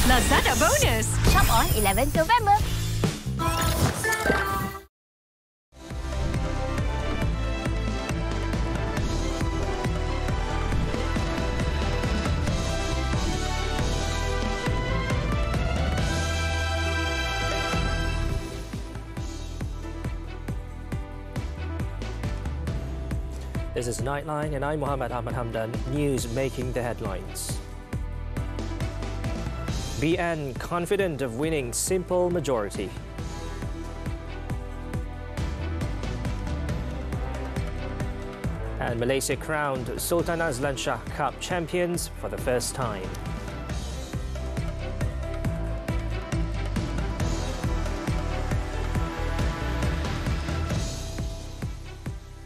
Lazada bonus. Shop on 11th November. This is Nightline and I'm Muhammed Hamdan. News making the headlines. BN confident of winning simple majority. And Malaysia crowned Sultan Azlan Shah Cup champions for the first time.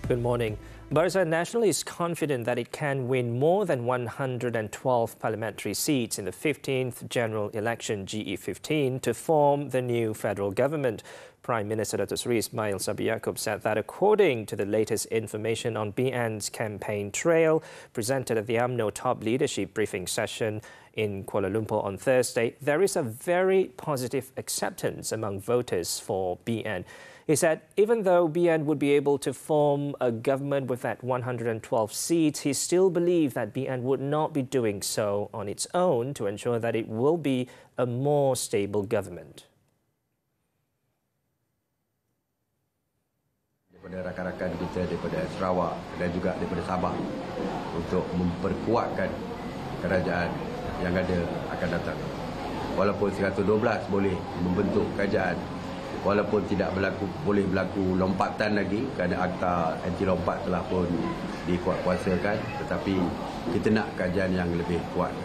Good morning. Barisan Nasional is confident that it can win more than 112 parliamentary seats in the 15th general election GE15 to form the new federal government. Prime Minister Datuk Seri Ismail Sabri Yaakob said that according to the latest information on BN's campaign trail presented at the UMNO top leadership briefing session in Kuala Lumpur on Thursday, there is a very positive acceptance among voters for BN. He said even though BN would be able to form a government with that 112 seats, he still believes that BN would not be doing so on its own to ensure that it will be a more stable government. Daripada rakan-rakan kita daripada Sarawak dan juga daripada Sabah untuk memperkuatkan kerajaan yang ada akan datang. Walaupun 112 boleh membentuk kerajaan, walaupun tidak boleh berlaku lompatan lagi kerana akta anti lompat telah pun dikuatkuasakan, tetapi kita nak kerajaan yang lebih kuat.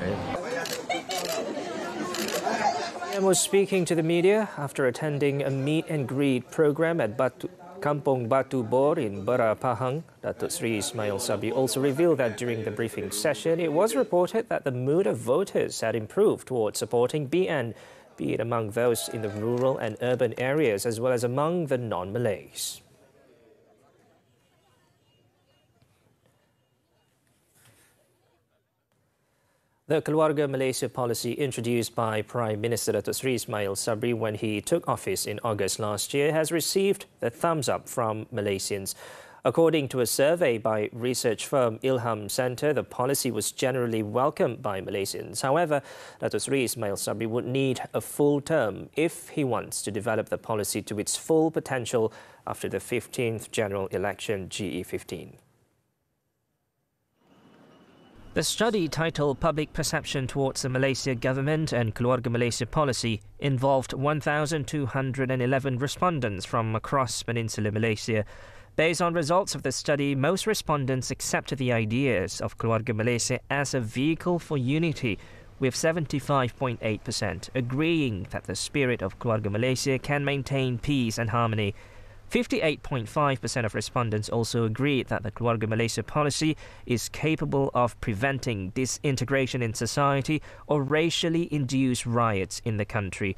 He was speaking to the media after attending a meet and greet program at Kampung Batu Bor in Bara Pahang. Datuk Seri Ismail Sabri also revealed that during the briefing session, it was reported that the mood of voters had improved towards supporting BN, be it among those in the rural and urban areas as well as among the non-Malays. The Keluarga Malaysia policy introduced by Prime Minister Datuk Seri Ismail Sabri when he took office in August last year has received the thumbs up from Malaysians. According to a survey by research firm Ilham Centre, the policy was generally welcomed by Malaysians. However, Datuk Seri Ismail Sabri would need a full term if he wants to develop the policy to its full potential after the 15th general election GE15. The study, titled Public Perception Towards the Malaysia Government and Keluarga Malaysia Policy, involved 1,211 respondents from across Peninsular Malaysia. Based on results of the study, most respondents accepted the ideas of Keluarga Malaysia as a vehicle for unity, with 75.8% agreeing that the spirit of Keluarga Malaysia can maintain peace and harmony. 58.5% of respondents also agreed that the Keluarga Malaysia policy is capable of preventing disintegration in society or racially induced riots in the country.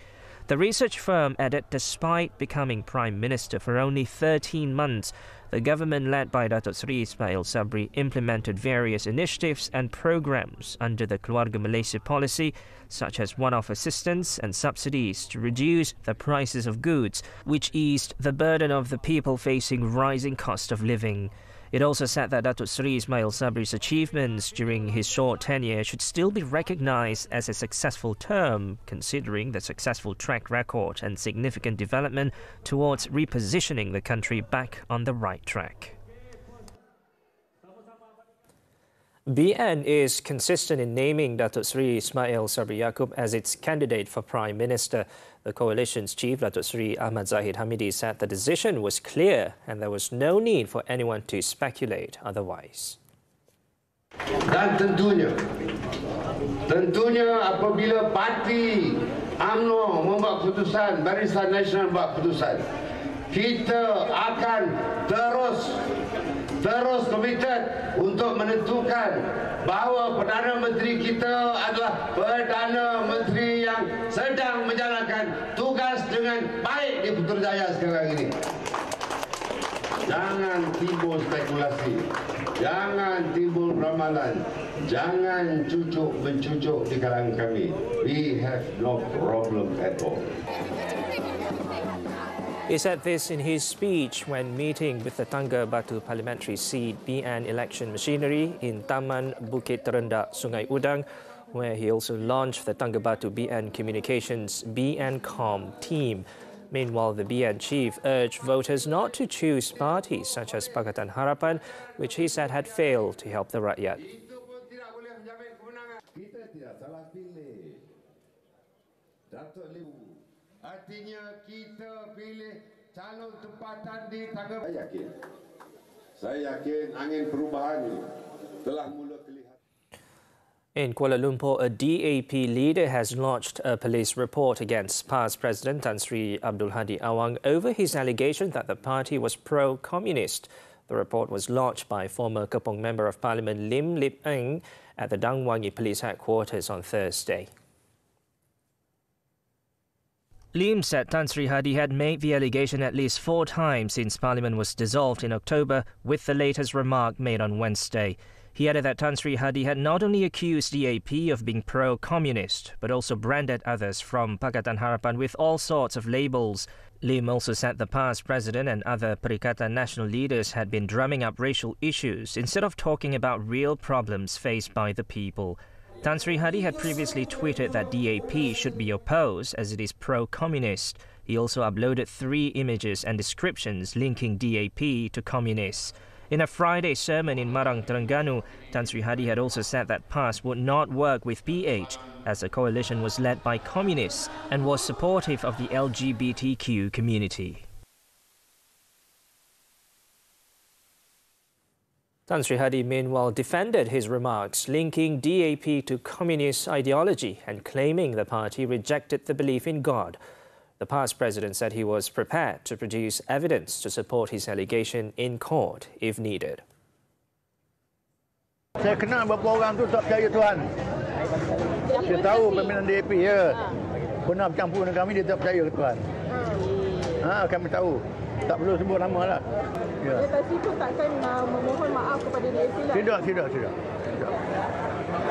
The research firm added despite becoming Prime Minister for only 13 months, the government led by Datuk Seri Ismail Sabri implemented various initiatives and programs under the Keluarga Malaysia policy, such as one-off assistance and subsidies to reduce the prices of goods, which eased the burden of the people facing rising cost of living. It also said that Datuk Seri Ismail Sabri's achievements during his short tenure should still be recognised as a successful term, considering the successful track record and significant development towards repositioning the country back on the right track. BN is consistent in naming Datuk Seri Ismail Sabri Yaakob as its candidate for Prime Minister. The coalition's chief, Datuk Seri Ahmad Hamidi, said the decision was clear and there was no need for anyone to speculate otherwise. Dan tentunya apabila parti UMNO membuat keputusan, Barisan Nasional membuat keputusan, kita akan terus komited untuk menentukan bahawa Perdana Menteri kita adalah Perdana Menteri yang sedang menjalankan tugas dengan baik di Putrajaya sekarang ini. Jangan timbul spekulasi. Jangan timbul ramalan, jangan cucuk mencucuk di kalangan kami. We have no problem at all. He said this in his speech when meeting with the Tangga Batu parliamentary seat BN election machinery in Taman Bukit Terendak, Sungai Udang, where he also launched the Tangga Batu BN Communications BNcom team. Meanwhile, the BN chief urged voters not to choose parties such as Pakatan Harapan, which he said had failed to help the rakyat. Artinya kita pilih calon tempatan di Tangga. Saya yakin angin perubahan telah mula kelihatan. In Kuala Lumpur, a DAP leader has launched a police report against past President Tan Sri Abdul Hadi Awang over his allegation that the party was pro-communist. The report was launched by former Kepong Member of Parliament Lim Lip Eng at the Dang Wangi Police Headquarters on Thursday. Lim said Tan Sri Hadi had made the allegation at least 4 times since Parliament was dissolved in October, with the latest remark made on Wednesday. He added that Tan Sri Hadi had not only accused DAP of being pro-communist, but also branded others from Pakatan Harapan with all sorts of labels. Lim also said the past president and other Perikatan national leaders had been drumming up racial issues instead of talking about real problems faced by the people. Tan Sri Hadi had previously tweeted that DAP should be opposed as it is pro-communist. He also uploaded 3 images and descriptions linking DAP to communists. In a Friday sermon in Marang, Terengganu, Tan Sri Hadi had also said that PAS would not work with PH as the coalition was led by communists and was supportive of the LGBTQ community. Tan Sri Hadi meanwhile defended his remarks linking DAP to communist ideology and claiming the party rejected the belief in God. The past president said he was prepared to produce evidence to support his allegation in court if needed. Saya kenal beberapa orang tu tak percaya Tuhan. Saya tahu pimpinan DAP ya. Pernah bercampur dengan kami, dia tak percaya ke Tuhan. Kami tahu. Tak perlu sebut nama lah. Ya. Tapi itu takkan memohon maaf kepada DAP lah? Tidak.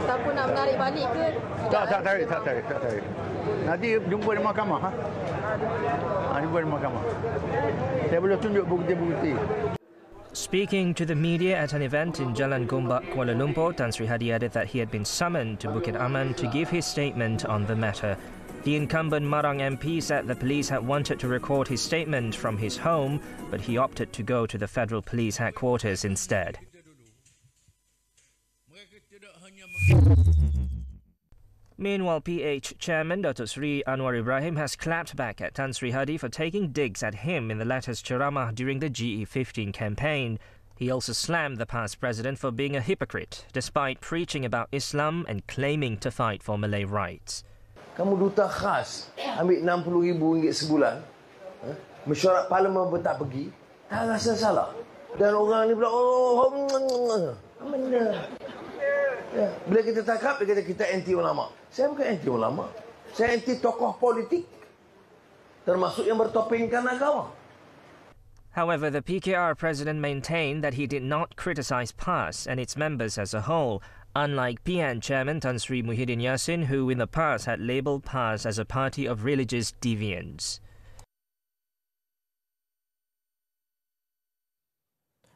Ataupun nak menarik balik ke? Tak tarik. Nanti jumpa di mahkamah. Jumpa di mahkamah. Saya boleh tunjuk bukti-bukti. Speaking to the media at an event in Jalan Gombak, Kuala Lumpur, Tan Sri Hadi added that he had been summoned to Bukit Aman to give his statement on the matter. The incumbent Marang MP said the police had wanted to record his statement from his home, but he opted to go to the Federal Police Headquarters instead. Meanwhile, PH Chairman Datuk Sri Anwar Ibrahim has clapped back at Tan Sri Hadi for taking digs at him in the latter's ceramah during the GE15 campaign. He also slammed the past president for being a hypocrite, despite preaching about Islam and claiming to fight for Malay rights. Kamu duta khas, ambil RM60,000 sebulan, mesyuarat parlimen pun tak pergi, tak rasa salah. Dan orang ni pula, mana? Ya, bila kita tangkap, dia kata kita anti ulama. Saya bukan anti ulama. Saya anti tokoh politik, termasuk yang bertopengkan agama. However, the PKR president maintained that he did not criticize PAS and its members as a whole, unlike PN chairman Tan Sri Muhyiddin Yassin, who in the past had labelled PAS as a party of religious deviants.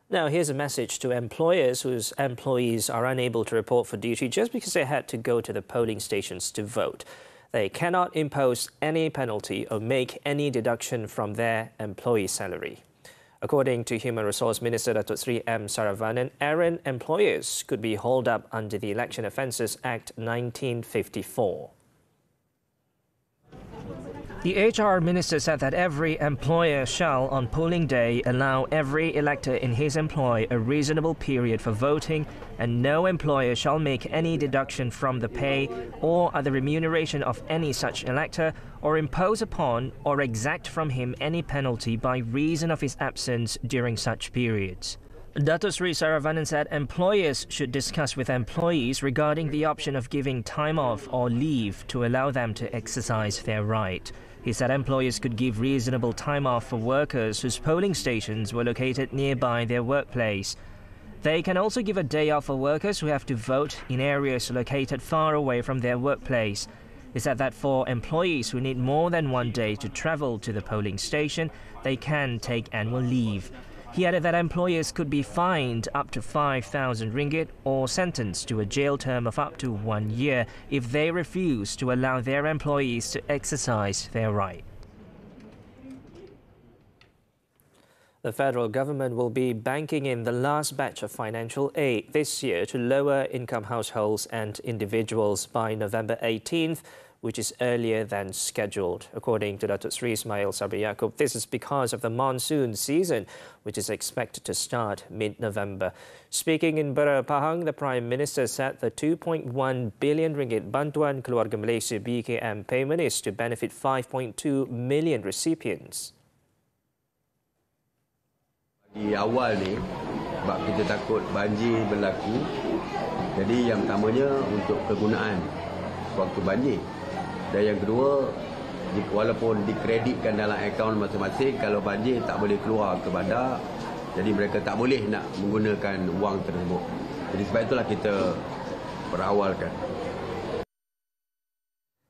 Now, here's a message to employers whose employees are unable to report for duty just because they had to go to the polling stations to vote. They cannot impose any penalty or make any deduction from their employee salary. According to Human Resource Minister Datuk Sri M. Saravanan, errant employers could be hauled up under the Election Offences Act 1954. The HR Minister said that every employer shall, on polling day, allow every elector in his employ a reasonable period for voting, and no employer shall make any deduction from the pay or other remuneration of any such elector, or impose upon or exact from him any penalty by reason of his absence during such periods. Datuk Sri Saravanan said employers should discuss with employees regarding the option of giving time off or leave to allow them to exercise their right. He said employers could give reasonable time off for workers whose polling stations were located nearby their workplace. They can also give a day off for workers who have to vote in areas located far away from their workplace. He said that for employees who need more than one day to travel to the polling station, they can take annual leave. He added that employers could be fined up to 5,000 ringgit or sentenced to a jail term of up to 1 year if they refuse to allow their employees to exercise their right. The federal government will be banking in the last batch of financial aid this year to lower-income households and individuals by November 18th, which is earlier than scheduled. According to Datuk Sri Ismail Sabri Yaakob, this is because of the monsoon season, which is expected to start mid-November. Speaking in Bera Pahang, the Prime Minister said the 2.1 billion ringgit Bantuan Keluarga Malaysia BKM payment is to benefit 5.2 million recipients. Di awal ni, sebab kita takut banjir berlaku, jadi yang pertamanya untuk kegunaan waktu banjir. Dan yang kedua, walaupun dikreditkan dalam akaun masing-masing, kalau banjir tak boleh keluar ke bandar, jadi mereka tak boleh nak menggunakan wang tersebut. Jadi sebab itulah kita berawalkan.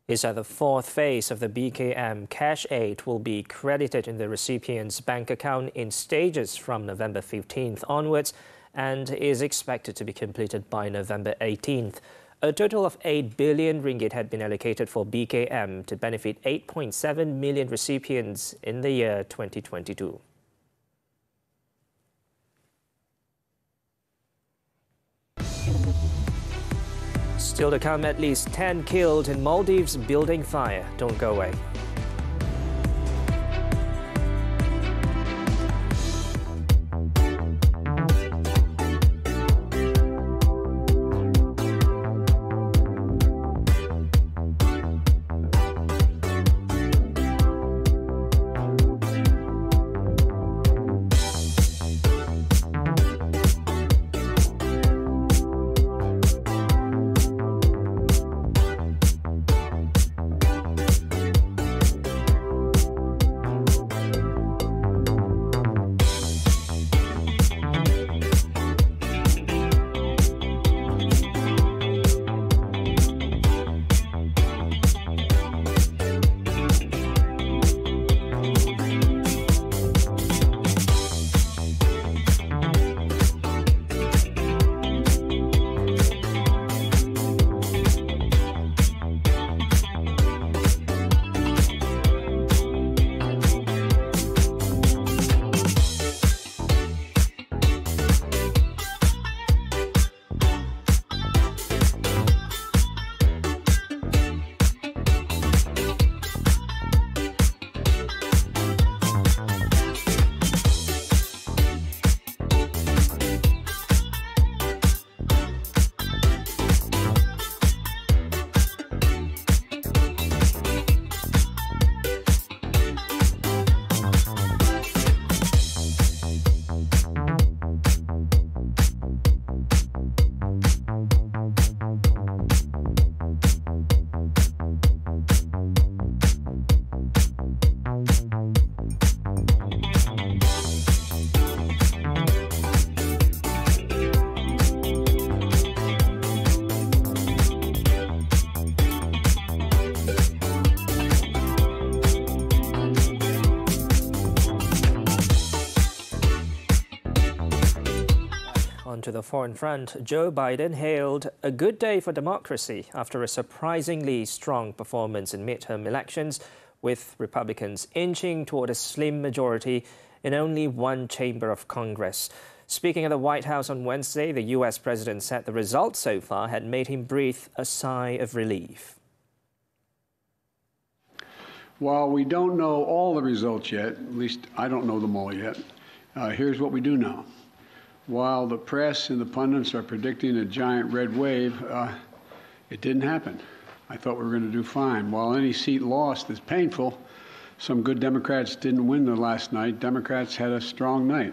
He said the fourth phase of the BKM cash aid will be credited in the recipient's bank account in stages from November 15th onwards and is expected to be completed by November 18th. A total of 8 billion ringgit had been allocated for BKM to benefit 8.7 million recipients in the year 2022. Still to come, at least 10 killed in Maldives building fire. Don't go away. To the foreign front, Joe Biden hailed a good day for democracy after a surprisingly strong performance in midterm elections, with Republicans inching toward a slim majority in only one chamber of Congress. Speaking at the White House on Wednesday, the US president said the results so far had made him breathe a sigh of relief. While we don't know all the results yet, at least I don't know them all yet, here's what we do know. While the press and the pundits are predicting a giant red wave, it didn't happen. I thought we were going to do fine. While any seat lost is painful, some good Democrats didn't win the last night. Democrats had a strong night.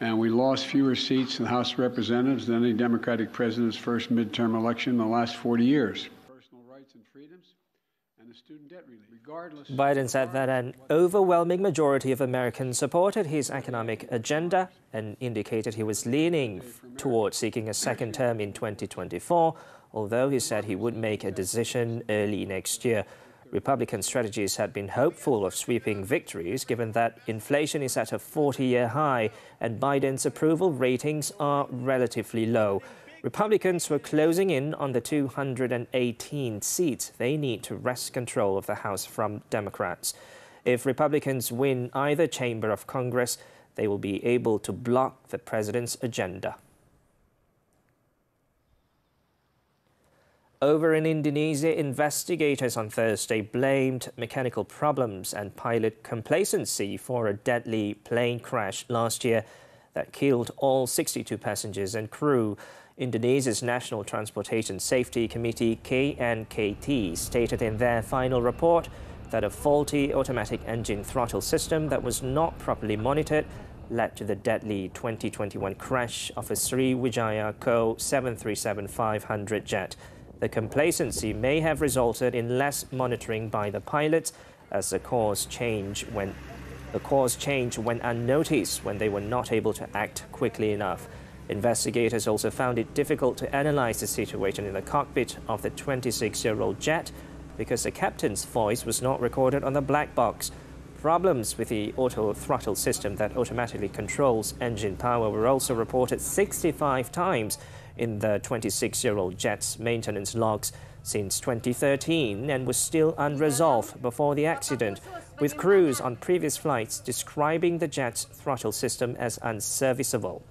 And we lost fewer seats in the House of Representatives than any Democratic president's first midterm election in the last 40 years. Personal rights and freedoms and the student debt relief. Regardless, Biden said that an overwhelming majority of Americans supported his economic agenda and indicated he was leaning towards seeking a second term in 2024, although he said he would make a decision early next year. Republican strategists had been hopeful of sweeping victories, given that inflation is at a 40-year high and Biden's approval ratings are relatively low. Republicans were closing in on the 218 seats they need to wrest control of the House from Democrats. If Republicans win either chamber of Congress, they will be able to block the president's agenda. Over in Indonesia, investigators on Thursday blamed mechanical problems and pilot complacency for a deadly plane crash last year that killed all 62 passengers and crew. Indonesia's National Transportation Safety Committee, KNKT, stated in their final report that a faulty automatic engine throttle system that was not properly monitored led to the deadly 2021 crash of a Sriwijaya Co. 737-500 jet. The complacency may have resulted in less monitoring by the pilots, as the course changed when unnoticed when they were not able to act quickly enough. Investigators also found it difficult to analyze the situation in the cockpit of the 26-year-old jet because the captain's voice was not recorded on the black box. Problems with the auto throttle system that automatically controls engine power were also reported 65 times in the 26-year-old jet's maintenance logs since 2013 and was still unresolved before the accident, with crews on previous flights describing the jet's throttle system as unserviceable.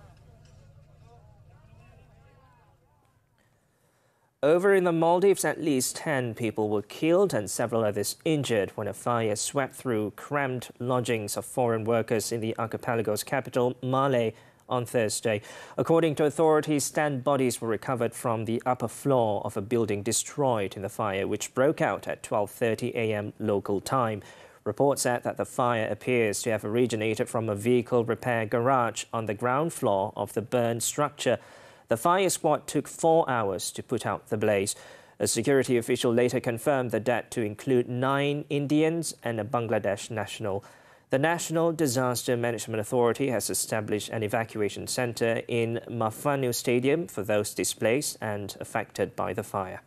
Over in the Maldives, at least 10 people were killed and several others injured when a fire swept through cramped lodgings of foreign workers in the archipelago's capital, Malé, on Thursday. According to authorities, 10 bodies were recovered from the upper floor of a building destroyed in the fire, which broke out at 12:30 a.m. local time. Reports said that the fire appears to have originated from a vehicle repair garage on the ground floor of the burned structure. The fire squad took 4 hours to put out the blaze. A security official later confirmed the death to include 9 Indians and a Bangladesh national. The National Disaster Management Authority has established an evacuation center in Mafanu Stadium for those displaced and affected by the fire.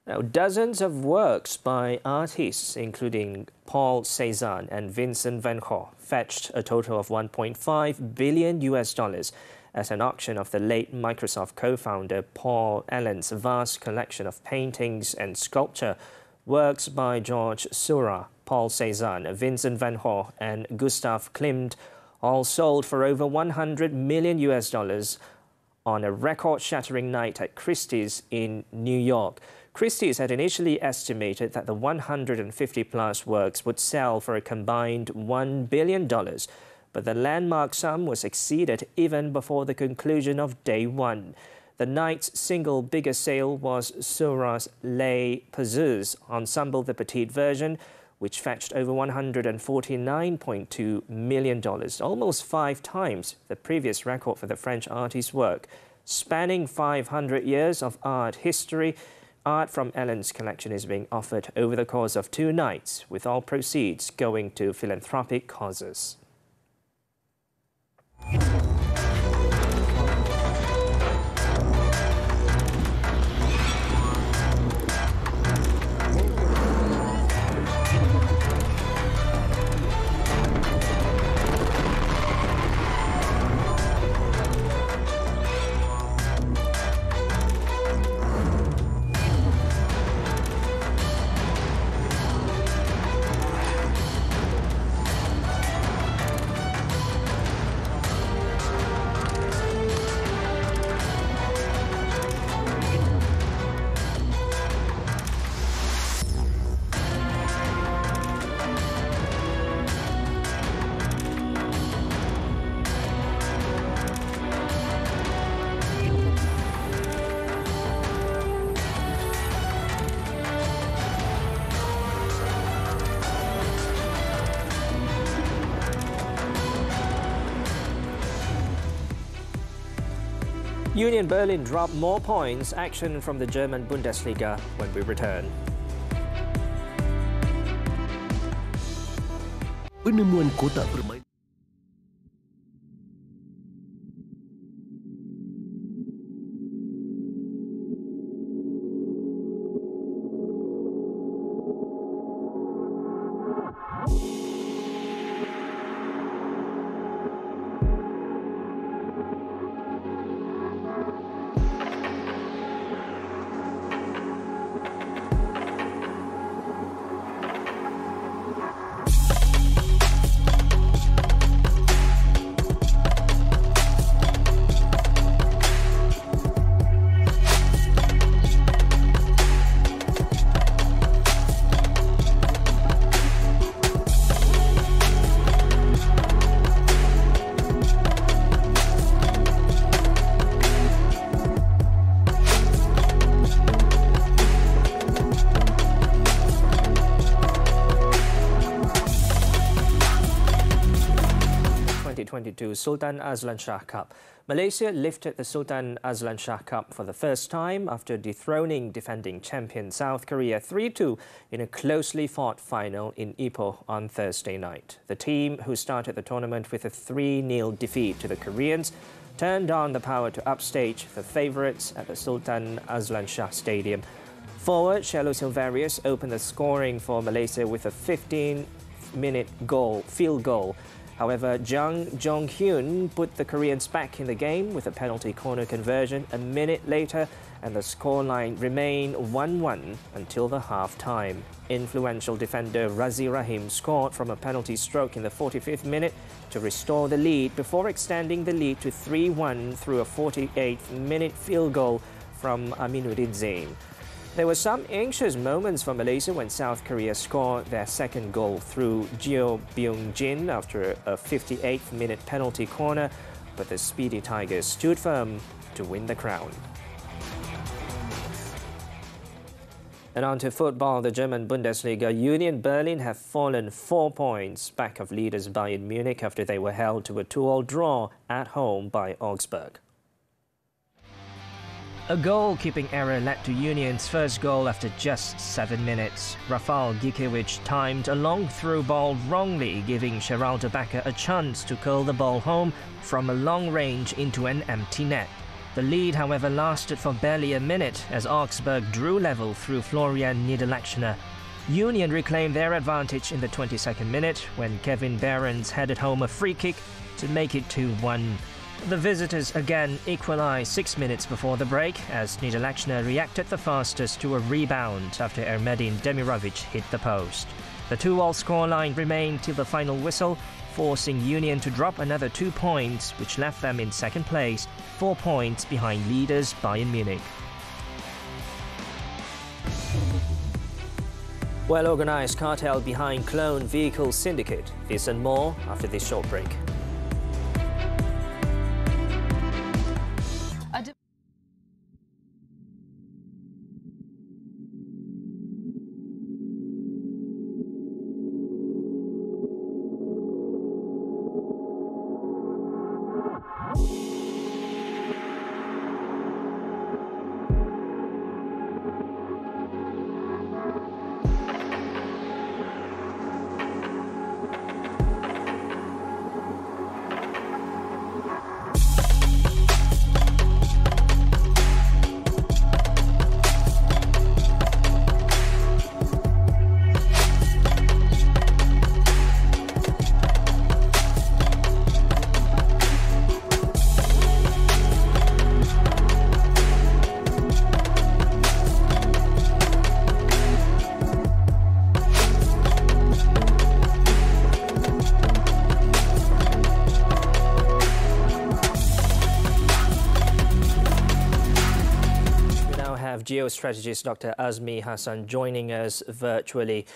Now, dozens of works by artists, including Paul Cézanne and Vincent van Gogh, fetched a total of $1.5 billion at an auction of the late Microsoft co-founder Paul Allen's vast collection of paintings and sculpture. Works by George Seurat, Paul Cézanne, Vincent van Gogh and Gustav Klimt all sold for over $100 million on a record-shattering night at Christie's in New York. Christie's had initially estimated that the 150-plus works would sell for a combined $1 billion, but the landmark sum was exceeded even before the conclusion of day one. The night's single biggest sale was Seurat's Les Pazuz ensemble, the petite version, which fetched over $149.2 million, almost 5 times the previous record for the French artist's work. Spanning 500 years of art history, art from Allen's collection is being offered over the course of 2 nights, with all proceeds going to philanthropic causes. Union Berlin dropped more points. Action from the German Bundesliga when we return. Penemuan kotak permainan. Sultan Azlan Shah Cup. Malaysia lifted the Sultan Azlan Shah Cup for the first time after dethroning defending champion South Korea 3-2 in a closely fought final in Ipoh on Thursday night. The team, who started the tournament with a 3-0 defeat to the Koreans, turned on the power to upstage the favourites at the Sultan Azlan Shah Stadium. Forward Shalo Silvarius opened the scoring for Malaysia with a 15-minute field goal. However, Jang Jong-hyun put the Koreans back in the game with a penalty corner conversion a minute later, and the scoreline remained 1-1 until the half-time. Influential defender Razi Rahim scored from a penalty stroke in the 45th minute to restore the lead before extending the lead to 3-1 through a 48th-minute field goal from Aminuddin Zain. There were some anxious moments for Malaysia when South Korea scored their second goal through Jeo Byung-jin after a 58th-minute penalty corner, but the speedy Tigers stood firm to win the crown. And on to football, the German Bundesliga. Union Berlin have fallen 4 points back of leaders Bayern Munich after they were held to a 2-2 draw at home by Augsburg. A goalkeeping error led to Union's first goal after just 7 minutes. Rafał Gikiewicz timed a long through ball wrongly, giving Geraldo Becker a chance to curl the ball home from a long range into an empty net. The lead, however, lasted for barely a minute as Augsburg drew level through Florian Niederlechner. Union reclaimed their advantage in the 22nd minute when Kevin Behrens headed home a free kick to make it 2-1. The visitors again equalised 6 minutes before the break as Niederlechner reacted the fastest to a rebound after Ermedin Demirovic hit the post. The 2-2 scoreline remained till the final whistle, forcing Union to drop another 2 points, which left them in second place, 4 points behind leaders Bayern Munich. Well-organised cartel behind clone vehicle syndicate. This and more after this short break. Geostrategist Dr. Azmi Hassan joining us virtually.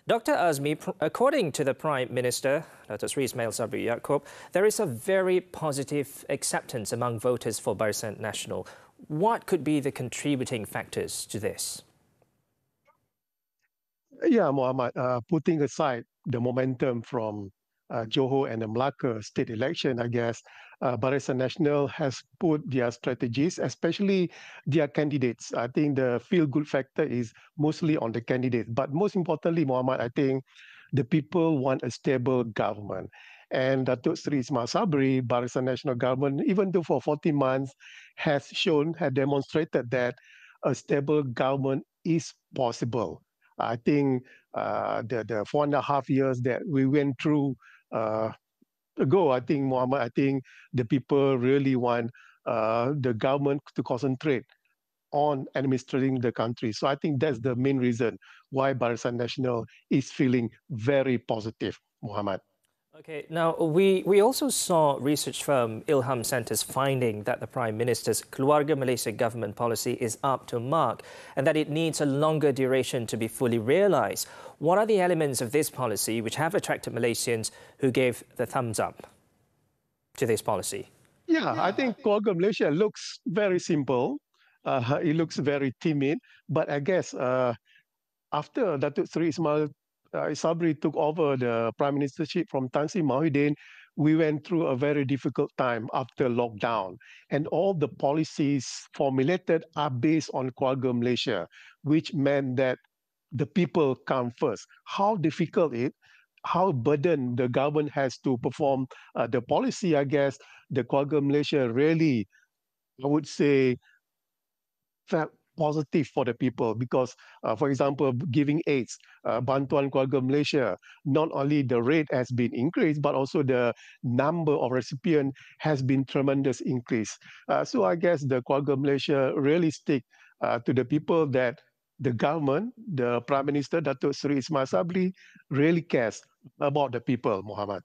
Dr. Azmi, according to the Prime Minister, Dr. Sri Ismail Sabri Yaakob, there is a very positive acceptance among voters for Barisan Nasional. What could be the contributing factors to this? Yeah, Muhammad, putting aside the momentum from Johor and the Melaka state election, I guess Barisan Nasional has put their strategies, especially their candidates. I think the feel-good factor is mostly on the candidates. But most importantly, Muhammad, I think the people want a stable government. And Datuk Seri Ismail Sabri, Barisan Nasional government, even though for 14 months, had demonstrated that a stable government is possible. I think the 4.5 years that we went through ago, I think, Muhammad, I think the people really want the government to concentrate on administering the country. So I think that's the main reason why Barisan Nasional is feeling very positive, Muhammad. Okay, now we also saw research firm Ilham Centre's finding that the Prime Minister's Keluarga Malaysia government policy is up to mark and that it needs a longer duration to be fully realised. What are the elements of this policy which have attracted Malaysians who gave the thumbs up to this policy? Yeah, I think Keluarga Malaysia looks very simple. It looks very timid, but I guess after Datuk Seri Ismail Sabri took over the prime ministership from Tan Sri Mahyudin, we went through a very difficult time after lockdown. And all the policies formulated are based on Keluarga Malaysia, which meant that the people come first. How difficult how burdened the government has to perform the policy, I guess, the Keluarga Malaysia really, I would say, felt positive for the people because, for example, giving aids, Bantuan Keluarga Malaysia, not only the rate has been increased, but also the number of recipients has been tremendous increase. So I guess the Keluarga Malaysia really stick to the people that the government, the Prime Minister, Datuk Seri Ismail Sabri, really cares about the people, Muhammad.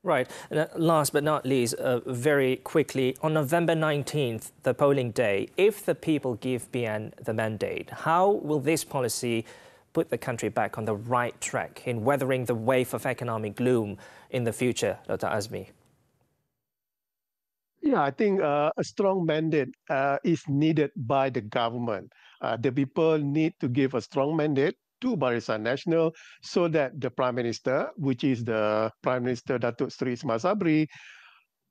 Right. And last but not least, very quickly, on November 19th, the polling day, if the people give BN the mandate, how will this policy put the country back on the right track in weathering the wave of economic gloom in the future, Dr. Azmi? Yeah, I think a strong mandate is needed by the government. The people need to give a strong mandate to Barisan Nasional so that the Prime Minister, which is the Prime Minister Datuk Seri Ismail Sabri,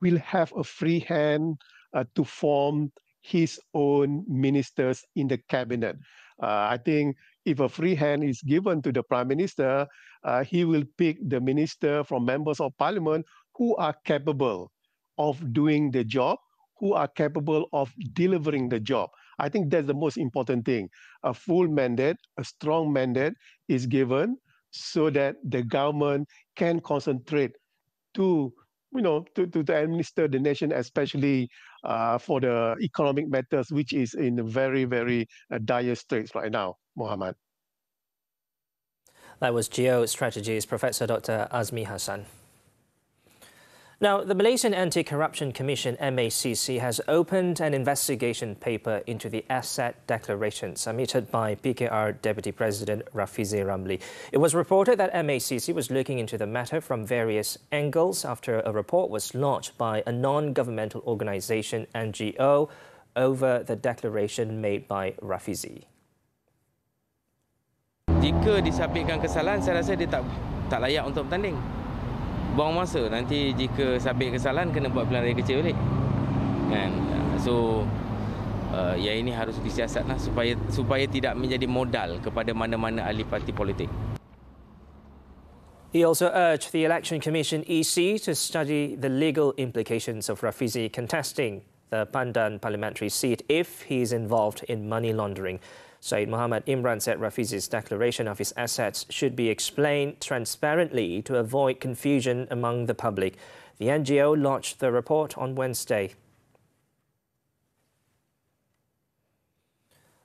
will have a free hand to form his own ministers in the cabinet. I think if a free hand is given to the Prime Minister, he will pick the minister from members of parliament who are capable of doing the job, who are capable of delivering the job. I think that's the most important thing. A full mandate, a strong mandate is given so that the government can concentrate to administer the nation, especially for the economic matters, which is in very, very dire straits right now, Muhammad. That was Geostrategies Professor Dr. Azmi Hassan. Now, the Malaysian Anti-Corruption Commission, MACC, has opened an investigation paper into the asset declarations submitted by PKR Deputy President Rafizi Ramli. It was reported that MACC was looking into the matter from various angles after a report was launched by a non-governmental organisation, NGO, over the declaration made by Rafizi. Jika disabitkan kesalahan, saya rasa dia tak layak untuk bertanding. Buang masa, nanti jika sabit kesalahan kena buat pilihan raya kecil balik kan. So yang ini harus disiasatlah supaya tidak menjadi modal kepada mana-mana ahli parti politik. He also urged the Election Commission EC to study the legal implications of Rafizi contesting the Pandan parliamentary seat if he is involved in money laundering. Syed Muhammad Imran said Rafizi's declaration of his assets should be explained transparently to avoid confusion among the public. The NGO launched the report on Wednesday.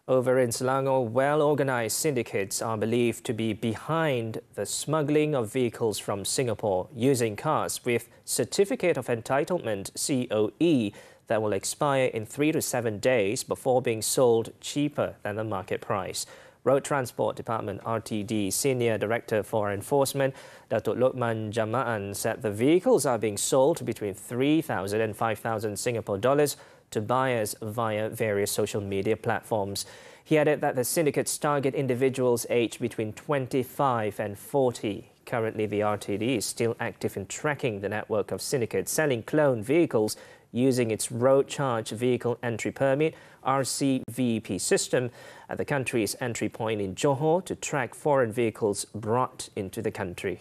Over in Selangor, well-organised syndicates are believed to be behind the smuggling of vehicles from Singapore using cars with Certificate of Entitlement COE that will expire in 3 to 7 days before being sold cheaper than the market price. Road Transport Department RTD Senior Director for Enforcement, Datuk Lokman Jama'an, said the vehicles are being sold between 3,000 and 5,000 Singapore dollars to buyers via various social media platforms. He added that the syndicates target individuals aged between 25 and 40, Currently, the RTD is still active in tracking the network of syndicates selling cloned vehicles using its Road Charge Vehicle Entry Permit (RCVEP) system at the country's entry point in Johor to track foreign vehicles brought into the country.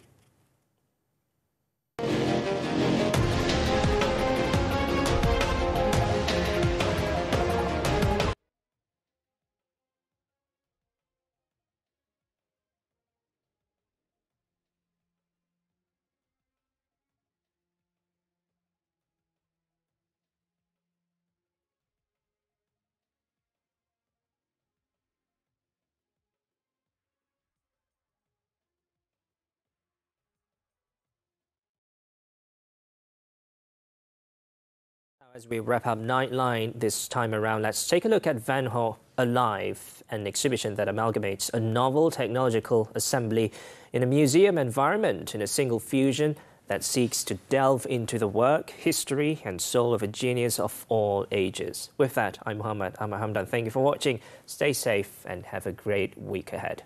As we wrap up Nightline this time around, let's take a look at Van Ho Alive, an exhibition that amalgamates a novel technological assembly in a museum environment in a single fusion that seeks to delve into the work, history and soul of a genius of all ages. With that, I'm Muhammed. I'm Hamdan. Thank you for watching. Stay safe and have a great week ahead.